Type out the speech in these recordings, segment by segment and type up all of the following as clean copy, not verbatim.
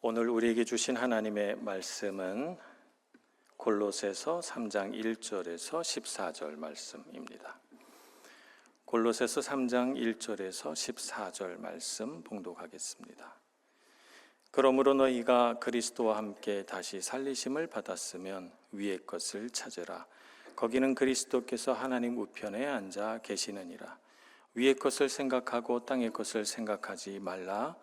오늘 우리에게 주신 하나님의 말씀은 골로새서 3장 1절에서 14절 말씀입니다. 골로새서 3장 1절에서 14절 말씀 봉독하겠습니다. 그러므로 너희가 그리스도와 함께 다시 살리심을 받았으면 위의 것을 찾으라. 거기는 그리스도께서 하나님 우편에 앉아 계시느니라. 위의 것을 생각하고 땅의 것을 생각하지 말라.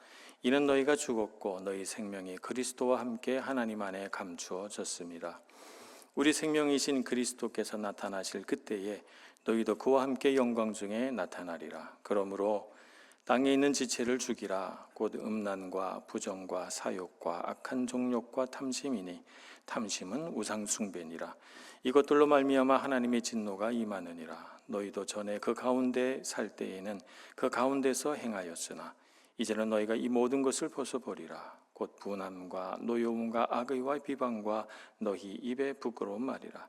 이는 너희가 죽었고 너희 생명이 그리스도와 함께 하나님 안에 감추어졌습니다. 우리 생명이신 그리스도께서 나타나실 그때에 너희도 그와 함께 영광 중에 나타나리라. 그러므로 땅에 있는 지체를 죽이라. 곧 음란과 부정과 사욕과 악한 종욕과 탐심이니 탐심은 우상 숭배니라. 이것들로 말미암아 하나님의 진노가 임하느니라. 너희도 전에 그 가운데 살 때에는 그 가운데서 행하였으나 이제는 너희가 이 모든 것을 벗어버리라. 곧 분함과 노여움과 악의와 비방과 너희 입에 부끄러운 말이라.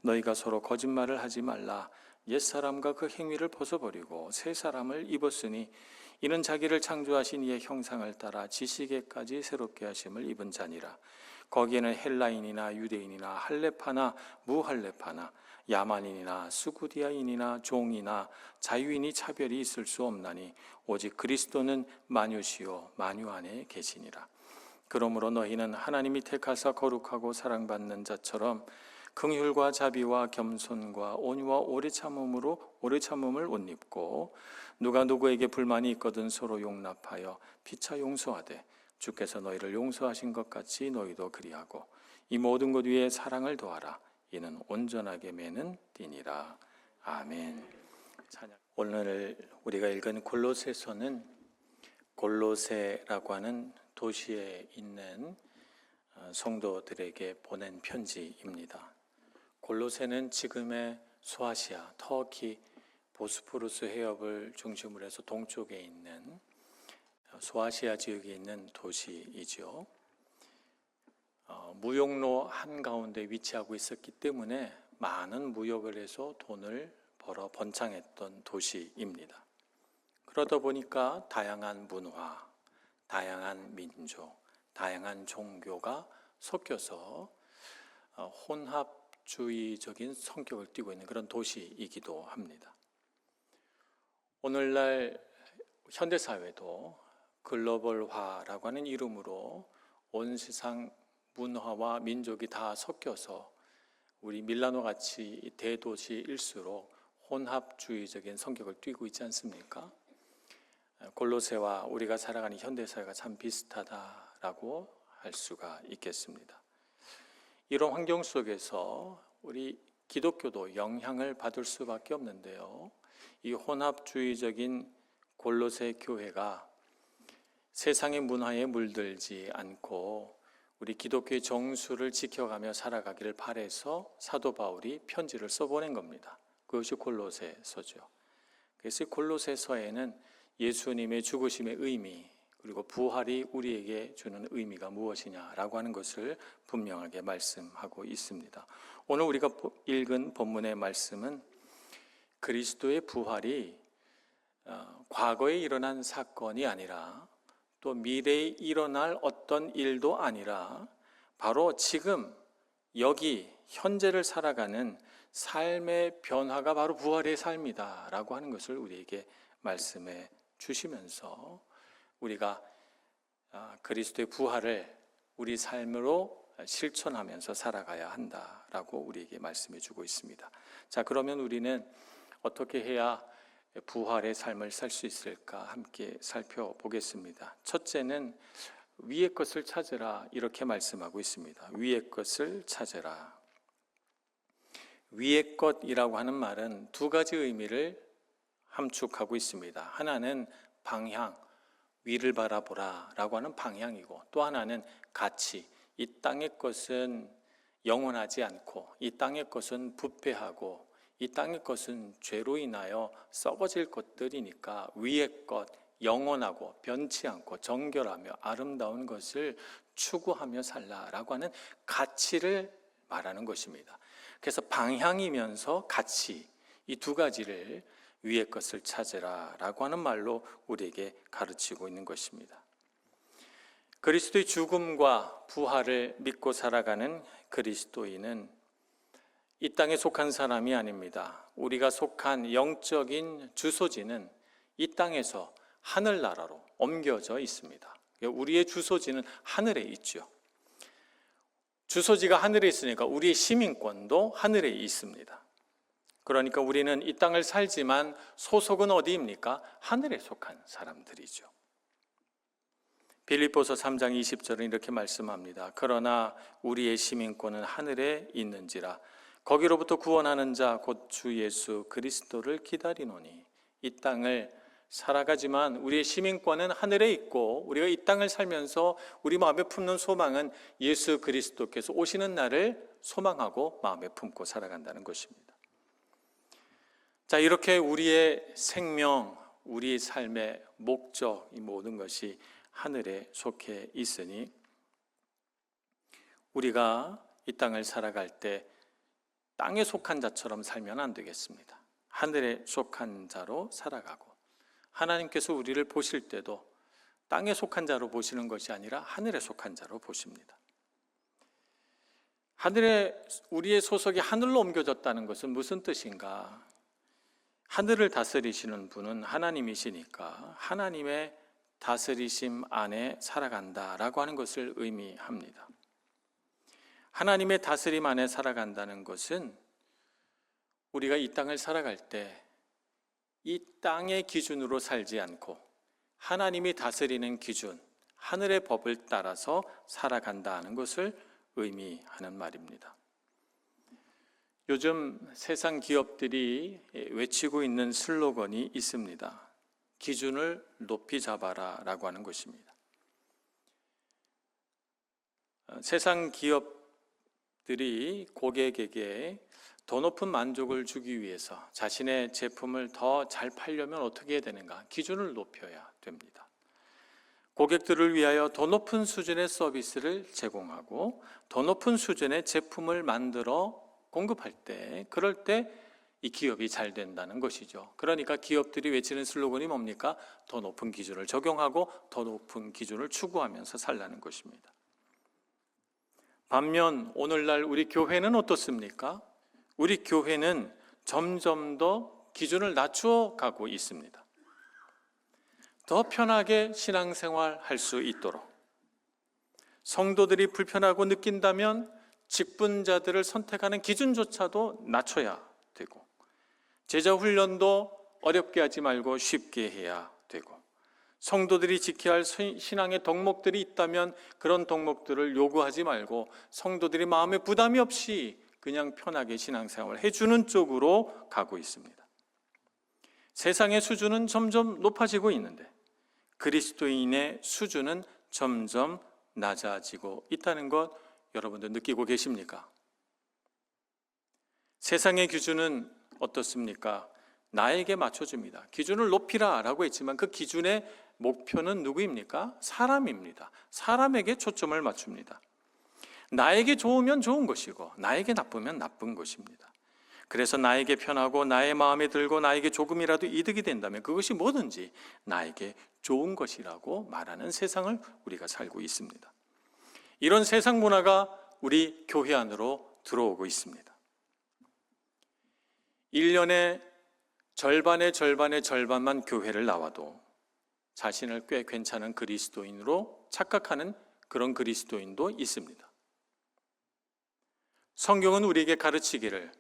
너희가 서로 거짓말을 하지 말라. 옛사람과 그 행위를 벗어버리고 새 사람을 입었으니 이는 자기를 창조하신 이의 형상을 따라 지식에까지 새롭게 하심을 입은 자니라. 거기에는 헬라인이나 유대인이나 할레파나 무할레파나 야만인이나 스구디아인이나 종이나 자유인이 차별이 있을 수 없나니 오직 그리스도는 만유시요 만유 안에 계시니라. 그러므로 너희는 하나님이 택하사 거룩하고 사랑받는 자처럼 긍휼과 자비와 겸손과 온유와 오래 참음을 옷 입고 누가 누구에게 불만이 있거든 서로 용납하여 피차 용서하되 주께서 너희를 용서하신 것 같이 너희도 그리하고 이 모든 것 위에 사랑을 더하라. 이는 온전하게 매는 띠니라. 아멘. 오늘 우리가 읽은 골로새서는 골로새라고 하는 도시에 있는 성도들에게 보낸 편지입니다. 골로새는 지금의 소아시아, 터키, 보스포루스 해협을 중심으로 해서 동쪽에 있는 소아시아 지역에 있는 도시이죠. 무역로 한가운데 위치하고 있었기 때문에 많은 무역을 해서 돈을 벌어 번창했던 도시입니다. 그러다 보니까 다양한 문화, 다양한 민족, 다양한 종교가 섞여서 혼합주의적인 성격을 띠고 있는 그런 도시이기도 합니다. 오늘날 현대사회도 글로벌화라고 하는 이름으로 온 세상 문화와 민족이 다 섞여서 우리 밀라노 같이 대도시일수록 혼합주의적인 성격을 띠고 있지 않습니까? 골로새와 우리가 살아가는 현대사회가 참 비슷하다라고 할 수가 있겠습니다. 이런 환경 속에서 우리 기독교도 영향을 받을 수밖에 없는데요. 이 혼합주의적인 골로새 교회가 세상의 문화에 물들지 않고 우리 기독교의 정수를 지켜가며 살아가기를 바라서 사도 바울이 편지를 써보낸 겁니다. 그것이 골로새서죠. 그래서 골로새서에는 예수님의 죽으심의 의미 그리고 부활이 우리에게 주는 의미가 무엇이냐라고 하는 것을 분명하게 말씀하고 있습니다. 오늘 우리가 읽은 본문의 말씀은 그리스도의 부활이 과거에 일어난 사건이 아니라 또 미래에 일어날 어떤 일도 아니라 바로 지금 여기 현재를 살아가는 삶의 변화가 바로 부활의 삶이다 라고 하는 것을 우리에게 말씀해 주시면서 우리가 그리스도의 부활을 우리 삶으로 실천하면서 살아가야 한다라고 우리에게 말씀해 주고 있습니다. 자, 그러면 우리는 어떻게 해야 부활의 삶을 살 수 있을까 함께 살펴보겠습니다. 첫째는 위의 것을 찾으라 이렇게 말씀하고 있습니다. 위의 것을 찾으라. 위의 것이라고 하는 말은 두 가지 의미를 함축하고 있습니다. 하나는 방향, 위를 바라보라 라고 하는 방향이고 또 하나는 가치, 이 땅의 것은 영원하지 않고 이 땅의 것은 부패하고 이 땅의 것은 죄로 인하여 썩어질 것들이니까 위의 것, 영원하고 변치 않고 정결하며 아름다운 것을 추구하며 살라라고 하는 가치를 말하는 것입니다. 그래서 방향이면서 가치, 이 두 가지를 위의 것을 찾으라라고 하는 말로 우리에게 가르치고 있는 것입니다. 그리스도의 죽음과 부활을 믿고 살아가는 그리스도인은 이 땅에 속한 사람이 아닙니다. 우리가 속한 영적인 주소지는 이 땅에서 하늘나라로 옮겨져 있습니다. 우리의 주소지는 하늘에 있죠. 주소지가 하늘에 있으니까 우리의 시민권도 하늘에 있습니다. 그러니까 우리는 이 땅을 살지만 소속은 어디입니까? 하늘에 속한 사람들이죠. 빌립보서 3장 20절은 이렇게 말씀합니다. 그러나 우리의 시민권은 하늘에 있는지라 거기로부터 구원하는 자 곧 주 예수 그리스도를 기다리노니. 이 땅을 살아가지만 우리의 시민권은 하늘에 있고 우리가 이 땅을 살면서 우리 마음에 품는 소망은 예수 그리스도께서 오시는 날을 소망하고 마음에 품고 살아간다는 것입니다. 자, 이렇게 우리의 생명, 우리의 삶의 목적, 이 모든 것이 하늘에 속해 있으니 우리가 이 땅을 살아갈 때 땅에 속한 자처럼 살면 안 되겠습니다. 하늘에 속한 자로 살아가고 하나님께서 우리를 보실 때도 땅에 속한 자로 보시는 것이 아니라 하늘에 속한 자로 보십니다. 하늘에 우리의 소속이 하늘로 옮겨졌다는 것은 무슨 뜻인가? 하늘을 다스리시는 분은 하나님이시니까 하나님의 다스리심 안에 살아간다라고 하는 것을 의미합니다. 하나님의 다스림 안에 살아간다는 것은 우리가 이 땅을 살아갈 때 이 땅의 기준으로 살지 않고 하나님이 다스리는 기준, 하늘의 법을 따라서 살아간다는 것을 의미하는 말입니다. 요즘 세상 기업들이 외치고 있는 슬로건이 있습니다. 기준을 높이 잡아라 라고 하는 것입니다. 세상 기업들이 고객에게 더 높은 만족을 주기 위해서 자신의 제품을 더 잘 팔려면 어떻게 해야 되는가? 기준을 높여야 됩니다. 고객들을 위하여 더 높은 수준의 서비스를 제공하고 더 높은 수준의 제품을 만들어 공급할 때, 그럴 때 이 기업이 잘 된다는 것이죠. 그러니까 기업들이 외치는 슬로건이 뭡니까? 더 높은 기준을 적용하고 더 높은 기준을 추구하면서 살라는 것입니다. 반면 오늘날 우리 교회는 어떻습니까? 우리 교회는 점점 더 기준을 낮추어 가고 있습니다. 더 편하게 신앙생활 할 수 있도록 성도들이 불편하고 느낀다면 직분자들을 선택하는 기준조차도 낮춰야 되고 제자 훈련도 어렵게 하지 말고 쉽게 해야 되고 성도들이 지켜야 할 신앙의 덕목들이 있다면 그런 덕목들을 요구하지 말고 성도들이 마음에 부담이 없이 그냥 편하게 신앙생활을 해주는 쪽으로 가고 있습니다. 세상의 수준은 점점 높아지고 있는데 그리스도인의 수준은 점점 낮아지고 있다는 것 여러분들 느끼고 계십니까? 세상의 기준은 어떻습니까? 나에게 맞춰줍니다. 기준을 높이라 라고 했지만 그 기준의 목표는 누구입니까? 사람입니다. 사람에게 초점을 맞춥니다. 나에게 좋으면 좋은 것이고 나에게 나쁘면 나쁜 것입니다. 그래서 나에게 편하고 나의 마음에 들고 나에게 조금이라도 이득이 된다면 그것이 뭐든지 나에게 좋은 것이라고 말하는 세상을 우리가 살고 있습니다. 이런 세상 문화가 우리 교회 안으로 들어오고 있습니다. 1년에 절반의 절반만 교회를 나와도 자신을 꽤 괜찮은 그리스도인으로 착각하는 그런 그리스도인도 있습니다. 성경은 우리에게 가르치기를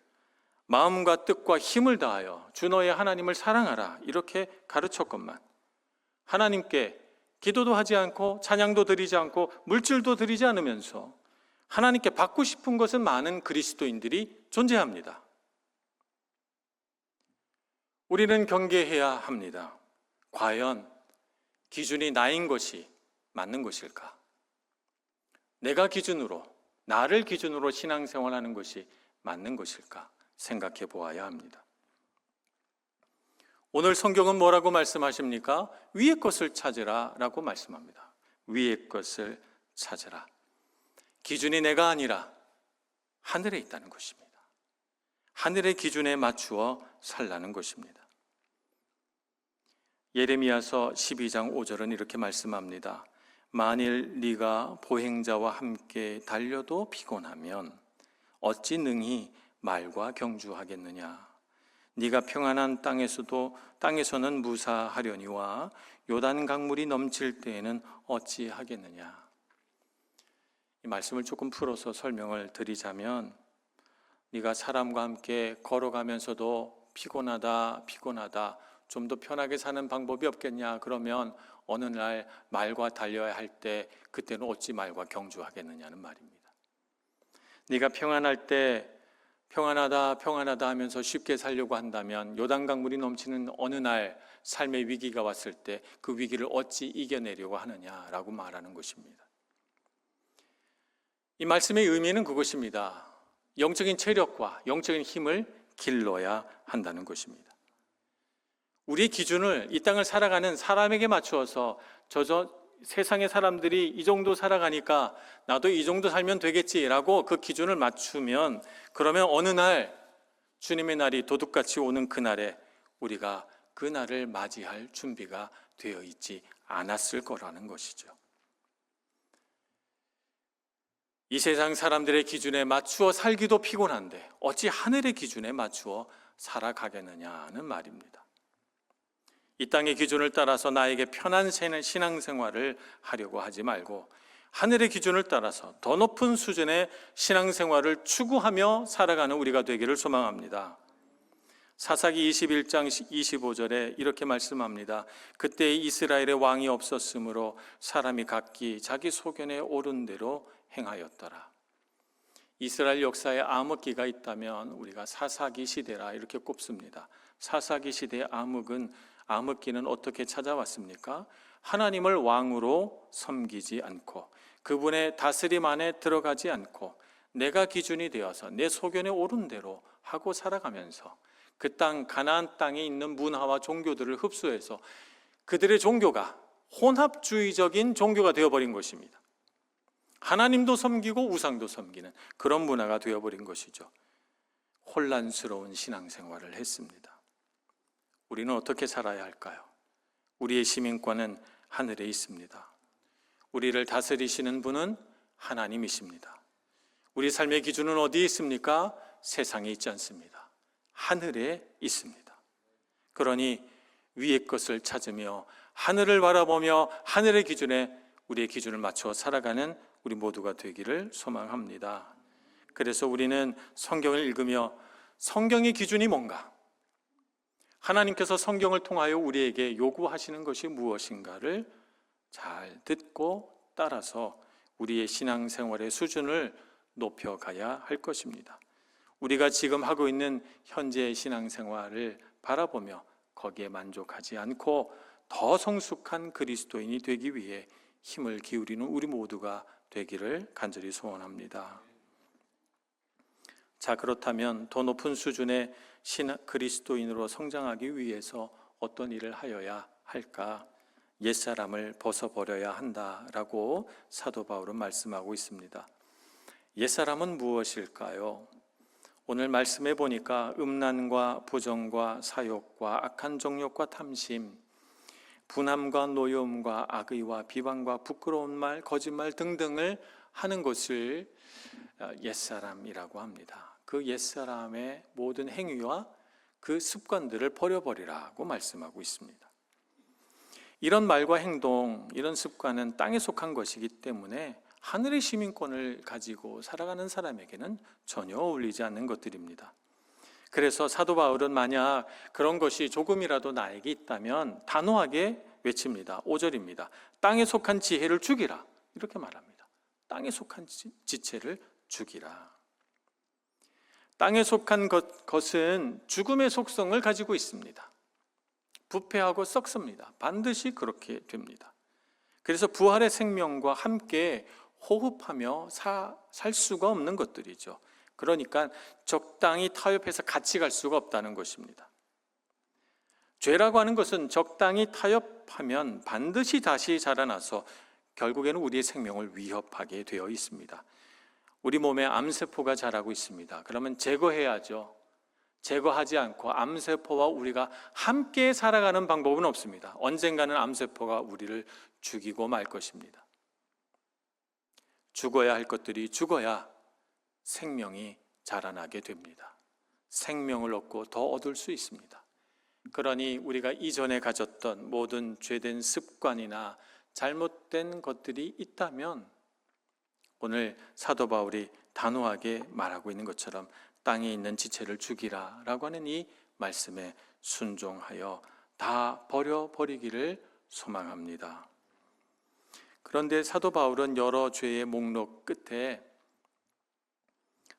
마음과 뜻과 힘을 다하여 주 너의 하나님을 사랑하라 이렇게 가르쳤건만 하나님께 기도도 하지 않고 찬양도 드리지 않고 물질도 드리지 않으면서 하나님께 받고 싶은 것은 많은 그리스도인들이 존재합니다. 우리는 경계해야 합니다. 과연 기준이 나인 것이 맞는 것일까? 내가 기준으로, 나를 기준으로 신앙생활하는 것이 맞는 것일까? 생각해 보아야 합니다. 오늘 성경은 뭐라고 말씀하십니까? 위의 것을 찾으라 라고 말씀합니다. 위의 것을 찾으라. 기준이 내가 아니라 하늘에 있다는 것입니다. 하늘의 기준에 맞추어 살라는 것입니다. 예레미야서 12장 5절은 이렇게 말씀합니다. 만일 네가 보행자와 함께 달려도 피곤하면 어찌 능히 말과 경주하겠느냐. 네가 평안한 땅에서는 무사하려니와 요단 강물이 넘칠 때에는 어찌 하겠느냐. 이 말씀을 조금 풀어서 설명을 드리자면, 네가 사람과 함께 걸어가면서도 피곤하다 좀 더 편하게 사는 방법이 없겠냐. 그러면 어느 날 말과 달려야 할 때 그때는 어찌 말과 경주하겠느냐는 말입니다. 네가 평안할 때 평안하다 하면서 쉽게 살려고 한다면 요단강물이 넘치는 어느 날 삶의 위기가 왔을 때 그 위기를 어찌 이겨내려고 하느냐라고 말하는 것입니다. 이 말씀의 의미는 그것입니다. 영적인 체력과 영적인 힘을 길러야 한다는 것입니다. 우리의 기준을 이 땅을 살아가는 사람에게 맞추어서 세상의 사람들이 이 정도 살아가니까 나도 이 정도 살면 되겠지라고 그 기준을 맞추면, 그러면 어느 날 주님의 날이 도둑같이 오는 그날에 우리가 그 날을 맞이할 준비가 되어 있지 않았을 거라는 것이죠. 이 세상 사람들의 기준에 맞추어 살기도 피곤한데 어찌 하늘의 기준에 맞추어 살아가겠느냐는 말입니다. 이 땅의 기준을 따라서 나에게 편한 신앙생활을 하려고 하지 말고 하늘의 기준을 따라서 더 높은 수준의 신앙생활을 추구하며 살아가는 우리가 되기를 소망합니다. 사사기 21장 25절에 이렇게 말씀합니다. 그때 이스라엘의 왕이 없었으므로 사람이 각기 자기 소견에 옳은 대로 행하였더라. 이스라엘 역사에 암흑기가 있다면 우리가 사사기 시대라 이렇게 꼽습니다. 사사기 시대의 암흑기는 어떻게 찾아왔습니까? 하나님을 왕으로 섬기지 않고 그분의 다스림 안에 들어가지 않고 내가 기준이 되어서 내 소견에 옳은 대로 하고 살아가면서 그 땅 가나안 땅에 있는 문화와 종교들을 흡수해서 그들의 종교가 혼합주의적인 종교가 되어버린 것입니다. 하나님도 섬기고 우상도 섬기는 그런 문화가 되어버린 것이죠. 혼란스러운 신앙생활을 했습니다. 우리는 어떻게 살아야 할까요? 우리의 시민권은 하늘에 있습니다. 우리를 다스리시는 분은 하나님이십니다. 우리 삶의 기준은 어디에 있습니까? 세상에 있지 않습니다. 하늘에 있습니다. 그러니 위의 것을 찾으며 하늘을 바라보며 하늘의 기준에 우리의 기준을 맞춰 살아가는 우리 모두가 되기를 소망합니다. 그래서 우리는 성경을 읽으며 성경의 기준이 뭔가, 하나님께서 성경을 통하여 우리에게 요구하시는 것이 무엇인가를 잘 듣고 따라서 우리의 신앙생활의 수준을 높여가야 할 것입니다. 우리가 지금 하고 있는 현재의 신앙생활을 바라보며 거기에 만족하지 않고 더 성숙한 그리스도인이 되기 위해 힘을 기울이는 우리 모두가 되기를 간절히 소원합니다. 자, 그렇다면 더 높은 수준의 그리스도인으로 성장하기 위해서 어떤 일을 하여야 할까? 옛사람을 벗어버려야 한다라고 사도 바울은 말씀하고 있습니다. 옛사람은 무엇일까요? 오늘 말씀해 보니까 음란과 부정과 사욕과 악한 정욕과 탐심, 분함과 노여움과 악의와 비방과 부끄러운 말, 거짓말 등등을 하는 것을 옛사람이라고 합니다. 그 옛사람의 모든 행위와 그 습관들을 버려버리라고 말씀하고 있습니다. 이런 말과 행동, 이런 습관은 땅에 속한 것이기 때문에 하늘의 시민권을 가지고 살아가는 사람에게는 전혀 어울리지 않는 것들입니다. 그래서 사도 바울은 만약 그런 것이 조금이라도 나에게 있다면 단호하게 외칩니다. 5절입니다. 땅에 속한 지혜를 죽이라, 이렇게 말합니다. 땅에 속한 지체를 죽이라. 땅에 속한 것은 죽음의 속성을 가지고 있습니다. 부패하고 썩습니다. 반드시 그렇게 됩니다. 그래서 부활의 생명과 함께 호흡하며 살 수가 없는 것들이죠. 그러니까 적당히 타협해서 같이 갈 수가 없다는 것입니다. 죄라고 하는 것은 적당히 타협하면 반드시 다시 자라나서 결국에는 우리의 생명을 위협하게 되어 있습니다. 우리 몸에 암세포가 자라고 있습니다. 그러면 제거해야죠. 제거하지 않고 암세포와 우리가 함께 살아가는 방법은 없습니다. 언젠가는 암세포가 우리를 죽이고 말 것입니다. 죽어야 할 것들이 죽어야 생명이 자라나게 됩니다. 생명을 얻고 더 얻을 수 있습니다. 그러니 우리가 이전에 가졌던 모든 죄된 습관이나 잘못된 것들이 있다면 오늘 사도 바울이 단호하게 말하고 있는 것처럼 땅에 있는 지체를 죽이라 라고 하는 이 말씀에 순종하여 다 버려버리기를 소망합니다. 그런데 사도 바울은 여러 죄의 목록 끝에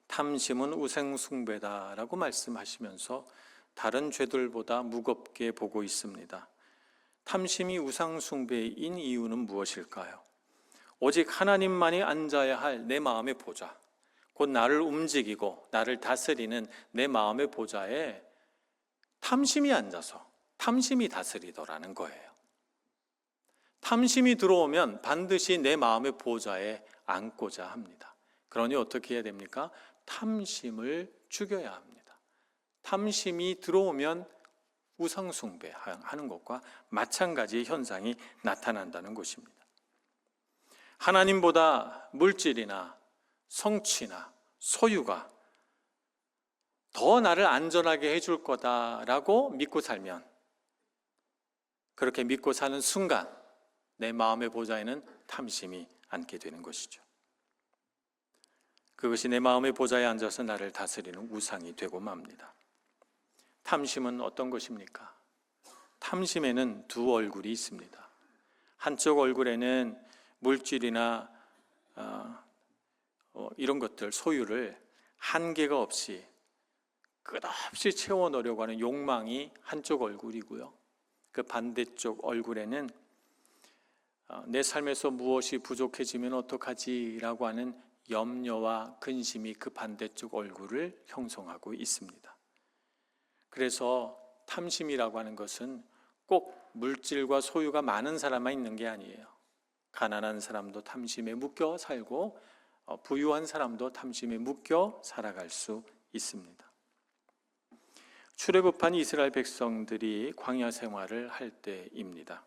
탐심은 우상숭배다라고 말씀하시면서 다른 죄들보다 무겁게 보고 있습니다. 탐심이 우상숭배인 이유는 무엇일까요? 오직 하나님만이 앉아야 할 내 마음의 보좌, 곧 나를 움직이고 나를 다스리는 내 마음의 보좌에 탐심이 앉아서 탐심이 다스리더라는 거예요. 탐심이 들어오면 반드시 내 마음의 보좌에 앉고자 합니다. 그러니 어떻게 해야 됩니까? 탐심을 죽여야 합니다. 탐심이 들어오면 우상숭배하는 것과 마찬가지의 현상이 나타난다는 것입니다. 하나님보다 물질이나 성취나 소유가 더 나를 안전하게 해줄 거다라고 믿고 살면, 그렇게 믿고 사는 순간 내 마음의 보좌에는 탐심이 앉게 되는 것이죠. 그것이 내 마음의 보좌에 앉아서 나를 다스리는 우상이 되고 맙니다. 탐심은 어떤 것입니까? 탐심에는 두 얼굴이 있습니다. 한쪽 얼굴에는 물질이나 이런 것들, 소유를 한계가 없이 끝없이 채워 넣으려고 하는 욕망이 한쪽 얼굴이고요. 그 반대쪽 얼굴에는 내 삶에서 무엇이 부족해지면 어떡하지? 라고 하는 염려와 근심이 그 반대쪽 얼굴을 형성하고 있습니다. 그래서 탐심이라고 하는 것은 꼭 물질과 소유가 많은 사람만 있는 게 아니에요. 가난한 사람도 탐심에 묶여 살고 부유한 사람도 탐심에 묶여 살아갈 수 있습니다. 출애굽한 이스라엘 백성들이 광야 생활을 할 때입니다.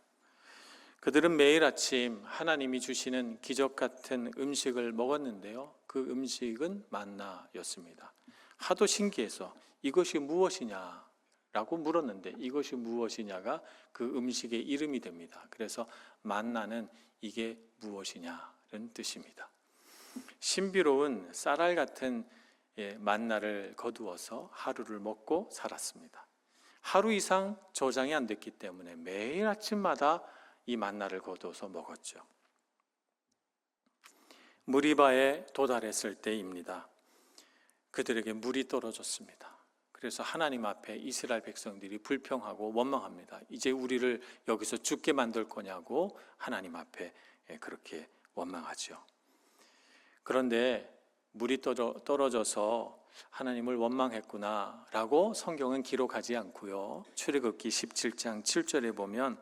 그들은 매일 아침 하나님이 주시는 기적 같은 음식을 먹었는데요. 그 음식은 만나였습니다. 하도 신기해서 이것이 무엇이냐라고 물었는데 이것이 무엇이냐가 그 음식의 이름이 됩니다. 그래서 만나는 이게 무엇이냐는 뜻입니다. 신비로운 쌀알 같은 만나를 거두어서 하루를 먹고 살았습니다. 하루 이상 저장이 안 됐기 때문에 매일 아침마다 이 만나를 거두어서 먹었죠. 무리바에 도달했을 때입니다. 그들에게 물이 떨어졌습니다. 그래서 하나님 앞에 이스라엘 백성들이 불평하고 원망합니다. 이제 우리를 여기서 죽게 만들 거냐고 하나님 앞에 그렇게 원망하죠. 그런데 물이 떨어져서 하나님을 원망했구나라고 성경은 기록하지 않고요. 출애굽기 17장 7절에 보면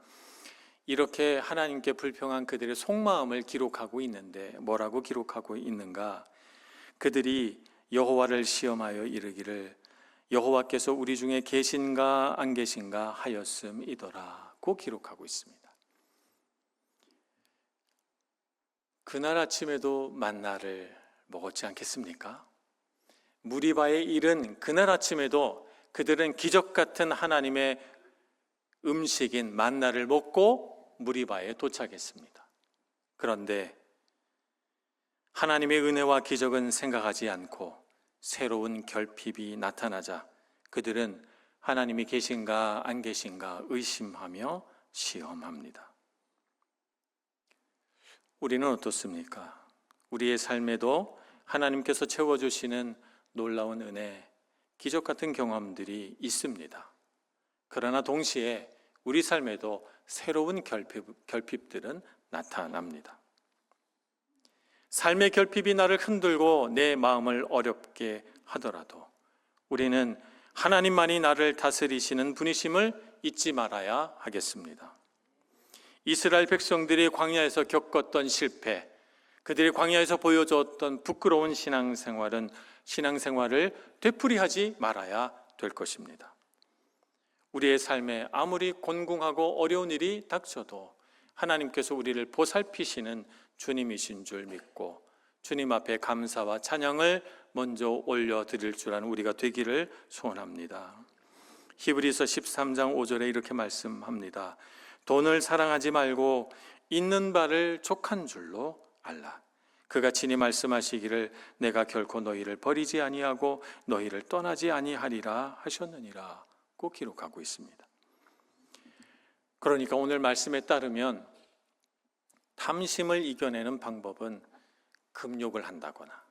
이렇게 하나님께 불평한 그들의 속마음을 기록하고 있는데 뭐라고 기록하고 있는가? 그들이 여호와를 시험하여 이르기를 여호와께서 우리 중에 계신가 안 계신가 하였음이더라고 기록하고 있습니다. 그날 아침에도 만나를 먹었지 않겠습니까? 무리바에 이른 그날 아침에도 그들은 기적 같은 하나님의 음식인 만나를 먹고 무리바에 도착했습니다. 그런데 하나님의 은혜와 기적은 생각하지 않고 새로운 결핍이 나타나자 그들은 하나님이 계신가 안 계신가 의심하며 시험합니다. 우리는 어떻습니까? 우리의 삶에도 하나님께서 채워주시는 놀라운 은혜, 기적 같은 경험들이 있습니다. 그러나 동시에 우리 삶에도 새로운 결핍들은 나타납니다. 삶의 결핍이 나를 흔들고 내 마음을 어렵게 하더라도 우리는 하나님만이 나를 다스리시는 분이심을 잊지 말아야 하겠습니다. 이스라엘 백성들이 광야에서 겪었던 실패, 그들이 광야에서 보여줬던 부끄러운 신앙생활을 되풀이하지 말아야 될 것입니다. 우리의 삶에 아무리 곤궁하고 어려운 일이 닥쳐도 하나님께서 우리를 보살피시는 주님이신 줄 믿고 주님 앞에 감사와 찬양을 먼저 올려드릴 줄 아는 우리가 되기를 소원합니다. 히브리서 13장 5절에 이렇게 말씀합니다. 돈을 사랑하지 말고 있는 바를 족한 줄로 알라. 그가 친히 말씀하시기를 내가 결코 너희를 버리지 아니하고 너희를 떠나지 아니하리라 하셨느니라 고 기록하고 있습니다. 그러니까 오늘 말씀에 따르면 탐심을 이겨내는 방법은 금욕을 한다거나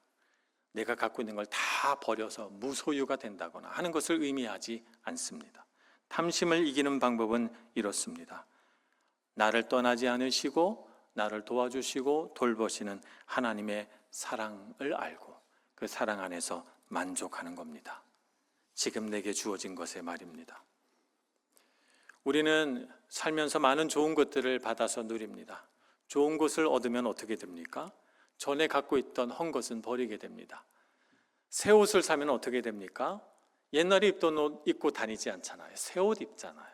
내가 갖고 있는 걸 다 버려서 무소유가 된다거나 하는 것을 의미하지 않습니다. 탐심을 이기는 방법은 이렇습니다. 나를 떠나지 않으시고 나를 도와주시고 돌보시는 하나님의 사랑을 알고 그 사랑 안에서 만족하는 겁니다. 지금 내게 주어진 것에 말입니다. 우리는 살면서 많은 좋은 것들을 받아서 누립니다. 좋은 것을 얻으면 어떻게 됩니까? 전에 갖고 있던 헛 것은 버리게 됩니다. 새 옷을 사면 어떻게 됩니까? 옛날에 입던 옷 입고 다니지 않잖아요. 새 옷 입잖아요.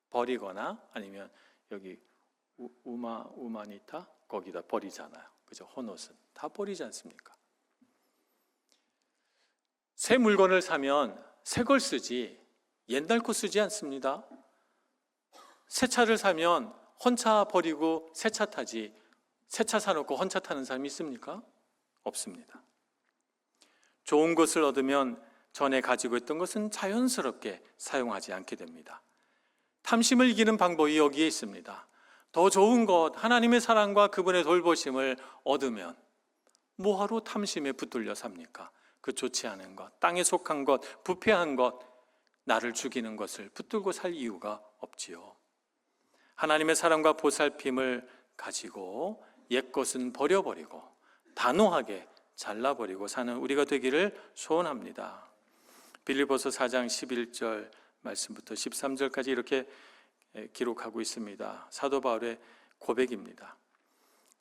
버리거나 아니면 여기 우마니타 거기다 버리잖아요. 그죠? 헌 옷은 다 버리지 않습니까? 새 물건을 사면 새 걸 쓰지 옛날 거 쓰지 않습니다. 새 차를 사면 헌차 버리고 새 차 타지 새 차 사놓고 헌차 타는 사람이 있습니까? 없습니다. 좋은 것을 얻으면 전에 가지고 있던 것은 자연스럽게 사용하지 않게 됩니다. 탐심을 이기는 방법이 여기에 있습니다. 더 좋은 것, 하나님의 사랑과 그분의 돌보심을 얻으면 뭐하러 탐심에 붙들려 삽니까? 그 좋지 않은 것, 땅에 속한 것, 부패한 것, 나를 죽이는 것을 붙들고 살 이유가 없지요. 하나님의 사랑과 보살핌을 가지고 옛것은 버려버리고 단호하게 잘라버리고 사는 우리가 되기를 소원합니다. 빌립보서 4장 11절 말씀부터 13절까지 이렇게 기록하고 있습니다. 사도 바울의 고백입니다.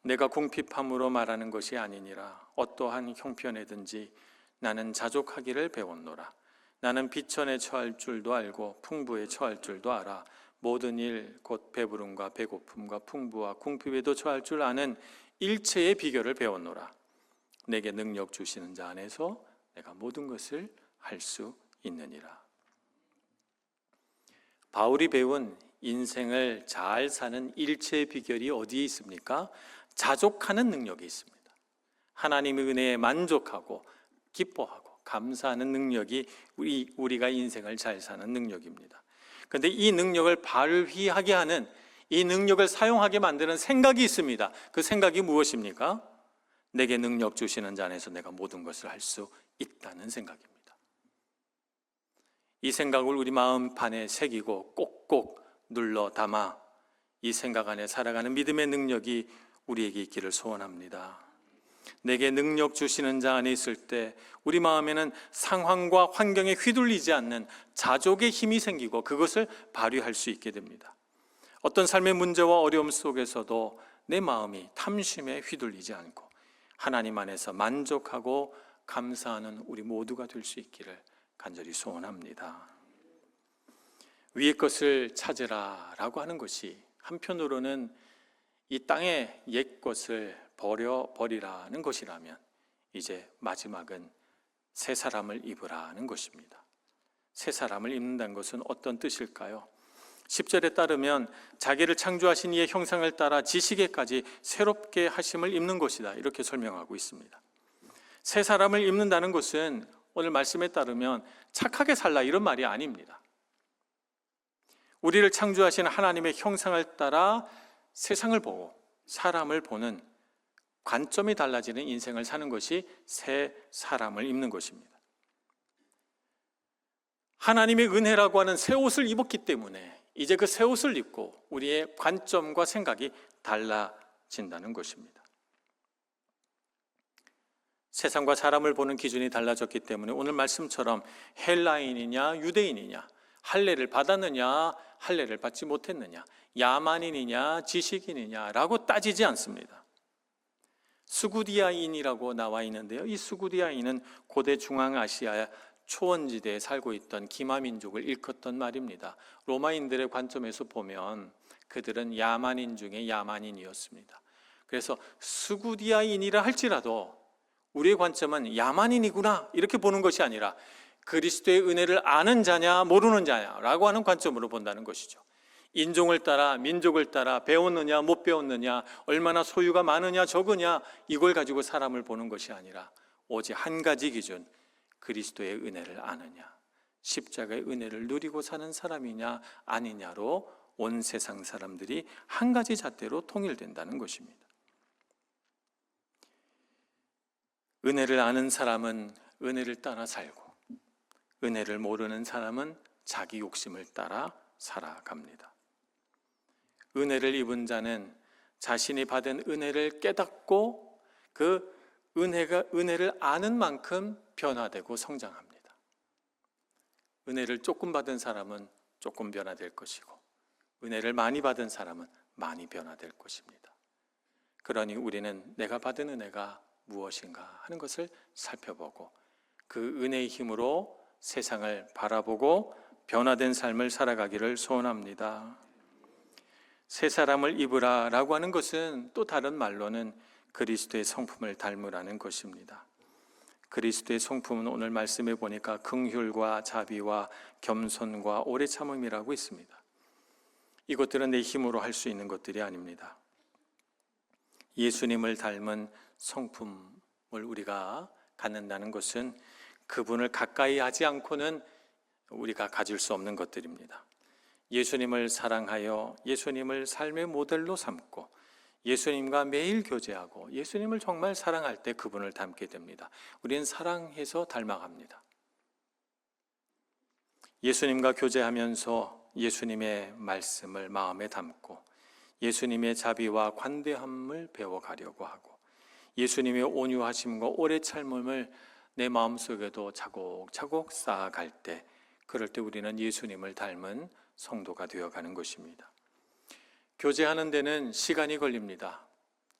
내가 궁핍함으로 말하는 것이 아니니라. 어떠한 형편에든지 나는 자족하기를 배웠노라. 나는 비천에 처할 줄도 알고 풍부에 처할 줄도 알아. 모든 일 곧 배부름과 배고픔과 풍부와 궁핍에도 처할 줄 아는 일체의 비결을 배웠노라. 내게 능력 주시는 자 안에서 내가 모든 것을 할 수 있느니라. 바울이 배운 인생을 잘 사는 일체의 비결이 어디에 있습니까? 자족하는 능력이 있습니다. 하나님의 은혜에 만족하고 기뻐하고 감사하는 능력이 우리가 인생을 잘 사는 능력입니다. 그런데 이 능력을 발휘하게 하는, 이 능력을 사용하게 만드는 생각이 있습니다. 그 생각이 무엇입니까? 내게 능력 주시는 자 안에서 내가 모든 것을 할 수 있다는 생각입니다. 이 생각을 우리 마음판에 새기고 꼭꼭 눌러 담아 이 생각 안에 살아가는 믿음의 능력이 우리에게 있기를 소원합니다. 내게 능력 주시는 자 안에 있을 때 우리 마음에는 상황과 환경에 휘둘리지 않는 자족의 힘이 생기고 그것을 발휘할 수 있게 됩니다. 어떤 삶의 문제와 어려움 속에서도 내 마음이 탐심에 휘둘리지 않고 하나님 안에서 만족하고 감사하는 우리 모두가 될 수 있기를 간절히 소원합니다. 위의 것을 찾으라 라고 하는 것이 한편으로는 이 땅의 옛 것을 버리라는 것이라면 이제 마지막은 새 사람을 입으라는 것입니다. 새 사람을 입는다는 것은 어떤 뜻일까요? 10절에 따르면 자기를 창조하신 이의 형상을 따라 지식에까지 새롭게 하심을 입는 것이다, 이렇게 설명하고 있습니다. 새 사람을 입는다는 것은 오늘 말씀에 따르면 착하게 살라 이런 말이 아닙니다. 우리를 창조하신 하나님의 형상을 따라 세상을 보고 사람을 보는 관점이 달라지는 인생을 사는 것이 새 사람을 입는 것입니다. 하나님의 은혜라고 하는 새 옷을 입었기 때문에 이제 그 새 옷을 입고 우리의 관점과 생각이 달라진다는 것입니다. 세상과 사람을 보는 기준이 달라졌기 때문에 오늘 말씀처럼 헬라인이냐 유대인이냐, 할례를 받았느냐 할례를 받지 못했느냐, 야만인이냐 지식인이냐라고 따지지 않습니다. 스구디아인이라고 나와 있는데요, 이 스구디아인은 고대 중앙아시아 초원지대에 살고 있던 기마민족을 일컫던 말입니다. 로마인들의 관점에서 보면 그들은 야만인 중에 야만인이었습니다. 그래서 스구디아인이라 할지라도 우리의 관점은 야만인이구나 이렇게 보는 것이 아니라 그리스도의 은혜를 아는 자냐 모르는 자냐라고 하는 관점으로 본다는 것이죠. 인종을 따라 민족을 따라 배웠느냐 못 배웠느냐 얼마나 소유가 많으냐 적으냐 이걸 가지고 사람을 보는 것이 아니라 오직 한 가지 기준, 그리스도의 은혜를 아느냐 십자가의 은혜를 누리고 사는 사람이냐 아니냐로 온 세상 사람들이 한 가지 잣대로 통일된다는 것입니다. 은혜를 아는 사람은 은혜를 따라 살고 은혜를 모르는 사람은 자기 욕심을 따라 살아갑니다. 은혜를 입은 자는 자신이 받은 은혜를 깨닫고 그 은혜를 아는 만큼 변화되고 성장합니다. 은혜를 조금 받은 사람은 조금 변화될 것이고 은혜를 많이 받은 사람은 많이 변화될 것입니다. 그러니 우리는 내가 받은 은혜가 무엇인가 하는 것을 살펴보고 그 은혜의 힘으로 세상을 바라보고 변화된 삶을 살아가기를 소원합니다. 새 사람을 입으라 라고 하는 것은 또 다른 말로는 그리스도의 성품을 닮으라는 것입니다. 그리스도의 성품은 오늘 말씀해 보니까 긍휼과 자비와 겸손과 오래 참음이라고 있습니다. 이것들은 내 힘으로 할 수 있는 것들이 아닙니다. 예수님을 닮은 성품을 우리가 갖는다는 것은 그분을 가까이 하지 않고는 우리가 가질 수 없는 것들입니다. 예수님을 사랑하여 예수님을 삶의 모델로 삼고 예수님과 매일 교제하고 예수님을 정말 사랑할 때 그분을 닮게 됩니다. 우리는 사랑해서 닮아갑니다. 예수님과 교제하면서 예수님의 말씀을 마음에 담고 예수님의 자비와 관대함을 배워가려고 하고 예수님의 온유하심과 오래 참음을 내 마음속에도 차곡차곡 쌓아갈 때 그럴 때 우리는 예수님을 닮은 성도가 되어가는 것입니다. 교제하는 데는 시간이 걸립니다.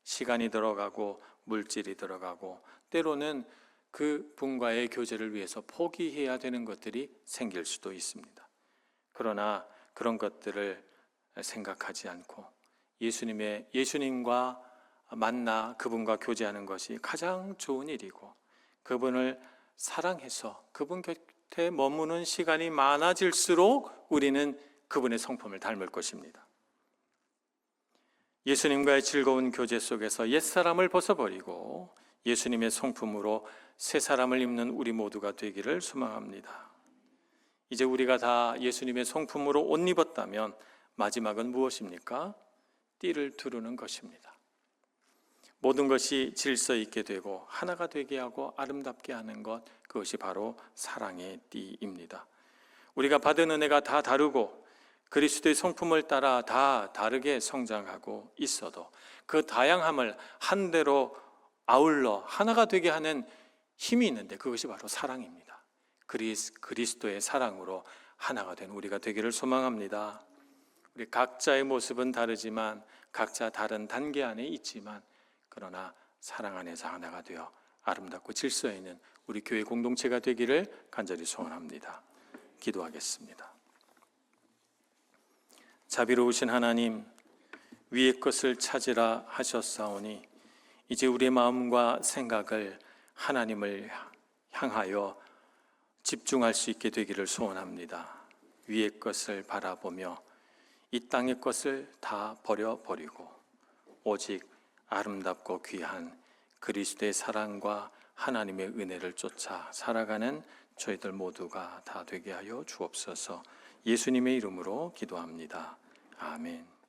시간이 들어가고 물질이 들어가고 때로는 그 분과의 교제를 위해서 포기해야 되는 것들이 생길 수도 있습니다. 그러나 그런 것들을 생각하지 않고 예수님과 만나 그분과 교제하는 것이 가장 좋은 일이고 그분을 사랑해서 그분 곁에 머무는 시간이 많아질수록 우리는 그분의 성품을 닮을 것입니다. 예수님과의 즐거운 교제 속에서 옛사람을 벗어버리고 예수님의 성품으로 새 사람을 입는 우리 모두가 되기를 소망합니다. 이제 우리가 다 예수님의 성품으로 옷 입었다면 마지막은 무엇입니까? 띠를 두르는 것입니다. 모든 것이 질서 있게 되고 하나가 되게 하고 아름답게 하는 것, 그것이 바로 사랑의 띠입니다. 우리가 받은 은혜가 다 다르고 그리스도의 성품을 따라 다 다르게 성장하고 있어도 그 다양함을 한대로 아울러 하나가 되게 하는 힘이 있는데 그것이 바로 사랑입니다. 그리스도의 사랑으로 하나가 된 우리가 되기를 소망합니다. 우리 각자의 모습은 다르지만 각자 다른 단계 안에 있지만 그러나 사랑 안에서 하나가 되어 아름답고 질서 있는 우리 교회 공동체가 되기를 간절히 소원합니다. 기도하겠습니다. 자비로우신 하나님, 위의 것을 찾으라 하셨사오니 이제 우리의 마음과 생각을 하나님을 향하여 집중할 수 있게 되기를 소원합니다. 위의 것을 바라보며 이 땅의 것을 다 버려버리고 오직 아름답고 귀한 그리스도의 사랑과 하나님의 은혜를 쫓아 살아가는 저희들 모두가 다 되게 하여 주옵소서. 예수님의 이름으로 기도합니다. 아멘.